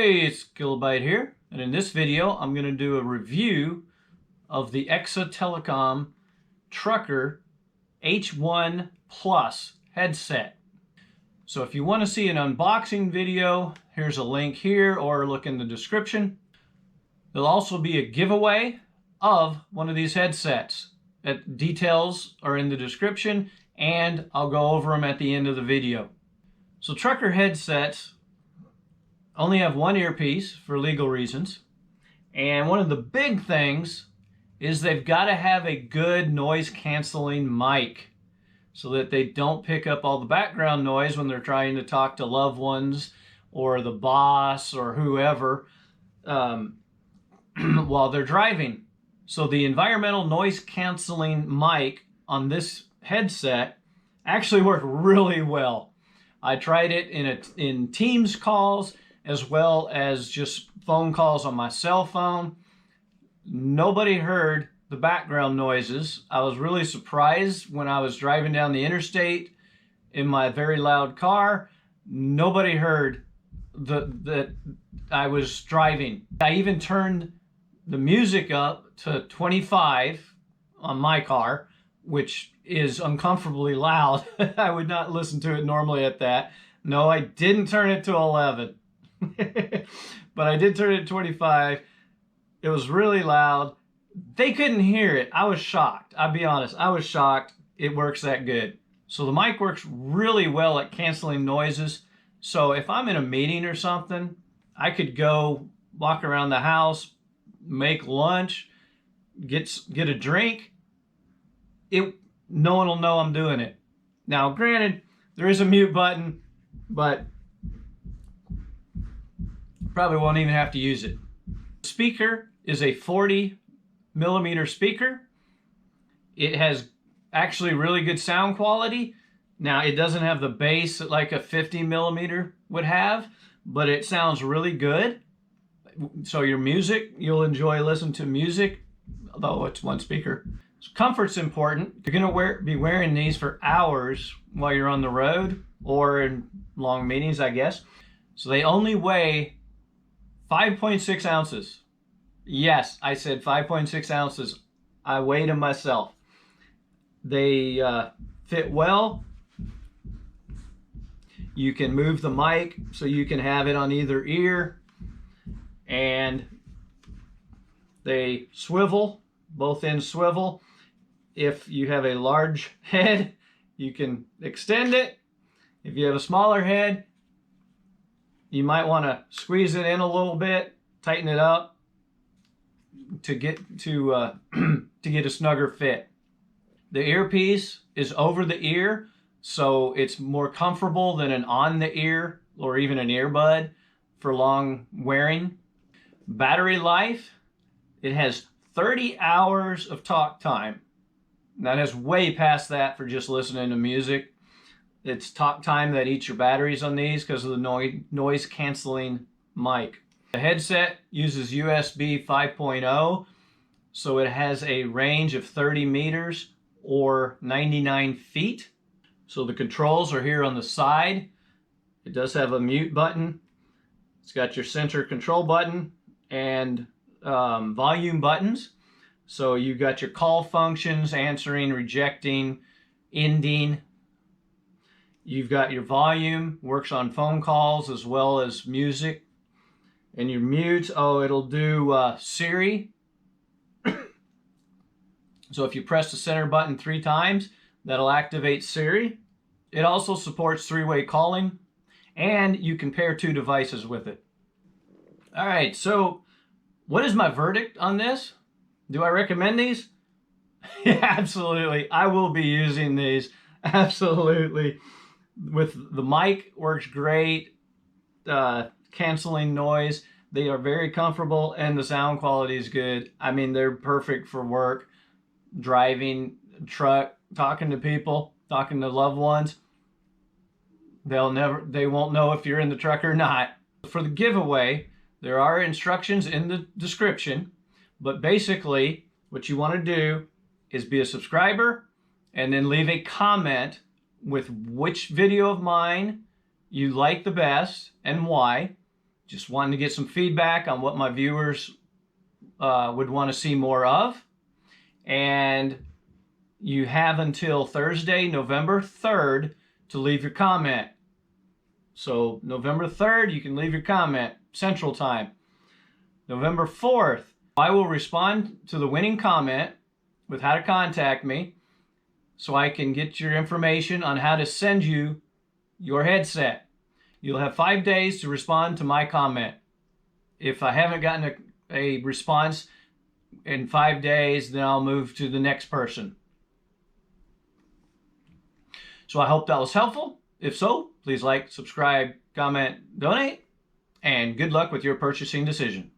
Hey, it's Kill-O-Byte here, and in this video I'm going to do a review of the EKSA Telecom Trucker H1 Plus headset. So if you want to see an unboxing video, here's a link here or look in the description. There'll also be a giveaway of one of these headsets. Details are in the description and I'll go over them at the end of the video. So trucker headsets only have one earpiece for legal reasons, and one of the big things is they've got to have a good noise canceling mic so that they don't pick up all the background noise when they're trying to talk to loved ones or the boss or whoever while they're driving. So the environmental noise canceling mic on this headset actually worked really well. I tried it in Teams calls as well as just phone calls on my cell phone. Nobody heard the background noises. I was really surprised when I was driving down the interstate in my very loud car. Nobody heard that I was driving. I even turned the music up to 25 on my car, which is uncomfortably loud. I would not listen to it normally at that. No, I didn't turn it to 11. But I did turn it to 25. It was really loud. They couldn't hear it. I was shocked. I'll be honest. I was shocked it works that good. So the mic works really well at canceling noises. So if I'm in a meeting or something, I could go walk around the house, make lunch, get a drink. No one will know I'm doing it. Now, granted, there is a mute button, but probably won't even have to use it. The speaker is a 40mm speaker. It has actually really good sound quality. Now, it doesn't have the bass that like a 50mm would have, but it sounds really good. So your music, you'll enjoy listening to music, although it's one speaker. So comfort's important. You're gonna be wearing these for hours while you're on the road or in long meetings, I guess. So they only weigh 5.6 ounces. Yes, I said 5.6 ounces. I weighed them myself. They fit well. You can move the mic so you can have it on either ear. And they swivel, both ends swivel. If you have a large head, you can extend it. If you have a smaller head, you might want to squeeze it in a little bit, tighten it up to get a snugger fit. The earpiece is over the ear, so it's more comfortable than an on the ear or even an earbud for long wearing. Battery life, it has 30 hours of talk time. That is way past that for just listening to music. It's talk time that eats your batteries on these because of the noise canceling mic. The headset uses USB 5.0, so it has a range of 30 meters or 99 feet. So the controls are here on the side. It does have a mute button. It's got your center control button and volume buttons. So you've got your call functions, answering, rejecting, ending. You've got your volume, works on phone calls as well as music. And your mute, it'll do Siri. So if you press the center button 3 times, that'll activate Siri. It also supports 3-way calling, and you can pair 2 devices with it. All right, so what is my verdict on this? Do I recommend these? Yeah, absolutely. I will be using these. Absolutely. With the mic, works great. Canceling noise. They are very comfortable and the sound quality is good. I mean, they're perfect for work, driving, truck, talking to people, talking to loved ones. They won't know if you're in the truck or not. For the giveaway, there are instructions in the description, but basically what you want to do is be a subscriber and then leave a comment with which video of mine you like the best and why. Just wanting to get some feedback on what my viewers would want to see more of. And you have until Thursday, November 3rd to leave your comment. So November 3rd, you can leave your comment, Central Time. November 4th, I will respond to the winning comment with how to contact me so I can get your information on how to send you your headset. You'll have 5 days to respond to my comment. If I haven't gotten a response in 5 days, then I'll move to the next person. So I hope that was helpful. If so, please like, subscribe, comment, donate, and good luck with your purchasing decision.